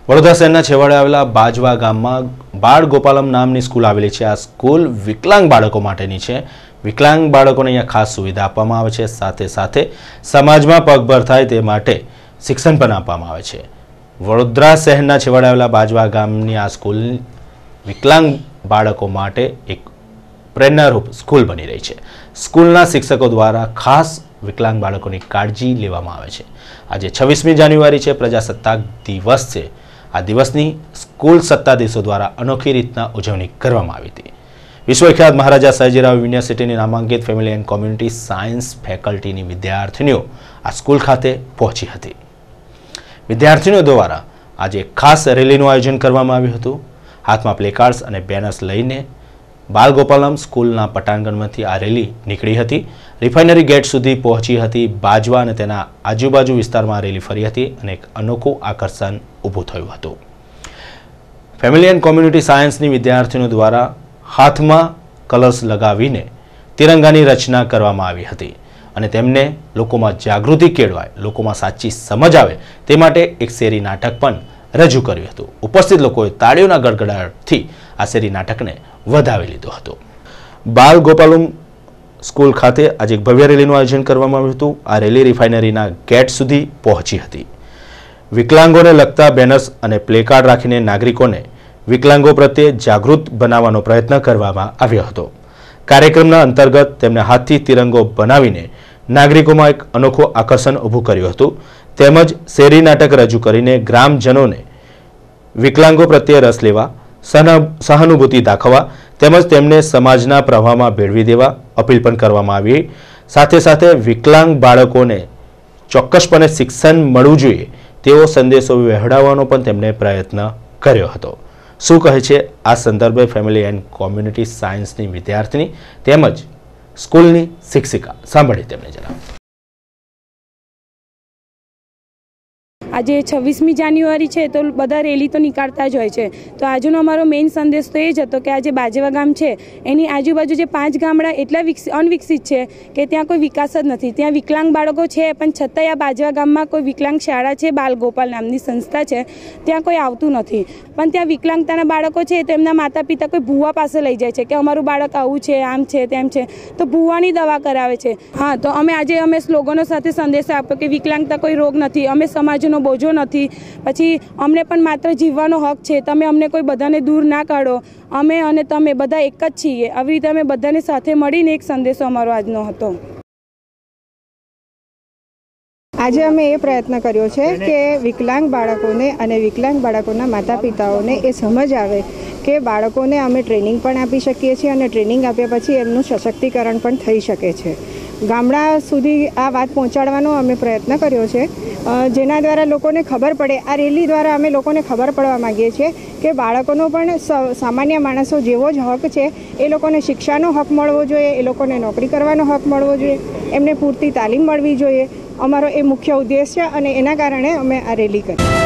વડોદરા શહેરના છેવાડે આવેલા બાજવા ગામમાં બાળ ગોપાલમ નામની સ્કૂલ આવેલી છે। આ સ્કૂલ વિકલાંગ બાળકો માટેની છે। વિકલાંગ બાળકોને અહીંયા ખાસ સુવિધા આપવામાં આવે છે, સાથે સાથે સમાજમાં પગભર થાય તે માટે શિક્ષણ પણ આપવામાં આવે છે। વડોદરા શહેરના છેવાડે આવેલા બાજવા ગામની આ સ્કૂલ વિકલાંગ બાળકો માટે એક પ્રેરણારૂપ સ્કૂલ બની રહી છે। સ્કૂલના શિક્ષકો દ્વારા ખાસ વિકલાંગ બાળકોની કાળજી લેવામાં આવે છે। આજે 26મી જાન્યુઆરી છે, પ્રજાસત્તાક દિવસ છે। આ દિવસની સ્કૂલ સત્તાધીશો દ્વારા અનોખી રીતના ઉજવણી કરવામાં આવી હતી। વિશ્વખ્યાત મહારાજા સયાજીરાવ યુનિવર્સિટીની નામાંકિત ફેમિલી એન્ડ કોમ્યુનિટી સાયન્સ ફેકલ્ટીની વિદ્યાર્થીનીઓ આ સ્કૂલ ખાતે પહોંચી હતી। વિદ્યાર્થીનીઓ દ્વારા આજે ખાસ રેલીનું આયોજન કરવામાં આવ્યું હતું। હાથમાં પ્લેકાર્ડ્સ અને બેનર્સ લઈને બાલ ગોપાલમ સ્કૂલના પટાંગણમાંથી આ રેલી નીકળી હતી। રિફાઇનરી ગેટ સુધી પહોંચી હતી। બાજવા અને તેના આજુબાજુ વિસ્તારમાં રેલી ફરી હતી અને એક અનોખું આકર્ષણ ઊભું થયું હતું। ફેમિલી એન્ડ કોમ્યુનિટી સાયન્સની વિદ્યાર્થીઓ દ્વારા હાથમાં કલર્સ લગાવીને તિરંગાની રચના કરવામાં આવી હતી અને તેમને લોકોમાં જાગૃતિ કેળવાય, લોકોમાં સાચી સમજ આવે તે માટે એક શેરી નાટક પણ રજૂ કર્યું હતું। ઉપસ્થિત લોકોએ તાળીઓના ગડગડાટથી આ શેરી નાટકને વધાવી લીધો હતો। બાલ ગોપાલમ સ્કૂલ ખાતે આજે એક ભવ્ય રેલીનું આયોજન કરવામાં આવ્યું હતું। આ રેલી રિફાઇનરીના ગેટ સુધી પહોંચી હતી। વિકલાંગોને લગતા બેનર્સ અને પ્લેકાર્ડ રાખીને નાગરિકોને વિકલાંગો પ્રત્યે જાગૃત બનાવવાનો પ્રયત્ન કરવામાં આવ્યો હતો। કાર્યક્રમના અંતર્ગત તેમણે હાથથી તિરંગો બનાવીને નાગરિકોમાં એક અનોખું આકર્ષણ ઊભું કર્યું હતું, તેમજ શેરી નાટક રજૂ કરીને ગ્રામજનોને વિકલાંગો પ્રત્યે રસ લેવા, સહાનુભૂતિ દાખવવા તેમજ તેમને સમાજના પ્રવાહમાં ભેળવી દેવા અપીલ પણ કરવામાં આવી। સાથે સાથે વિકલાંગ બાળકોને ચોક્કસપણે શિક્ષણ મળવું જોઈએ તેવો સંદેશો વહેવડાવવાનો પણ તેમણે પ્રયત્ન કર્યો હતો। શું કહે છે આ સંદર્ભે ફેમિલી એન્ડ કોમ્યુનિટી સાયન્સની વિદ્યાર્થીની તેમજ સ્કૂલની શિક્ષિકા, સાંભળી તેમણે જણાવ્યું। આજે 26મી જાન્યુઆરી છે તો બધા રેલી તો નીકાળતા જ હોય છે, તો આજનો અમારો મેઇન સંદેશ તો એ જ હતો કે આજે બાજવા ગામ છે એની આજુબાજુ જે 5 ગામડા એટલા અનવિકસિત છે કે ત્યાં કોઈ વિકાસ જ નથી। ત્યાં વિકલાંગ બાળકો છે પણ છતાંય આ બાજવા ગામમાં કોઈ વિકલાંગ શાળા છે, બાલ ગોપાલ નામની સંસ્થા છે, ત્યાં કોઈ આવતું નથી। પણ ત્યાં વિકલાંગતાના બાળકો છે તો એમના માતા પિતા કોઈ ભૂવા પાસે લઈ જાય છે કે અમારું બાળક આવું છે, આમ છે, તેમ છે, તો ભૂવાની દવા કરાવે છે। હા, તો અમે સ્લોગનો સાથે સંદેશો આપ્યો કે વિકલાંગતા કોઈ રોગ નથી, અમે સમાજનો બોજો નથી, પછી અમને પણ માત્ર જીવવાનો હક છે, તમે અમને કોઈ બધાને દૂર ના કાઢો, અમે અને તમે બધા એક જ છીએ। આવી રીતે અમે બધાને સાથે મળીને એક સંદેશો અમારો આજનો હતો। આજે અમે એ પ્રયત્ન કર્યો છે કે વિકલાંગ બાળકોને અને વિકલાંગ બાળકોના માતા પિતાઓને એ સમજ આવે કે બાળકોને અમે ટ્રેનિંગ પણ આપી શકીએ છીએ અને ટ્રેનિંગ આપ્યા પછી એમનું સશક્તિકરણ પણ થઈ શકે છે। ગામડા સુધી આ વાત પહોંચાડવાનો અમે પ્રયત્ન કર્યો છે, જેના દ્વારા લોકોને ખબર પડે। આ રેલી દ્વારા અમે લોકોને ખબર પડવા માગીએ છીએ કે બાળકોનો પણ સામાન્ય માણસો જેવો જ હક છે। એ લોકોને શિક્ષાનો હક મળવો જોઈએ, એ લોકોને નોકરી કરવાનો હક મળવો જોઈએ, એમને પૂરતી તાલીમ મળવી જોઈએ। અમારો એ મુખ્ય ઉદ્દેશ છે અને એના કારણે અમે આ રેલી કરી।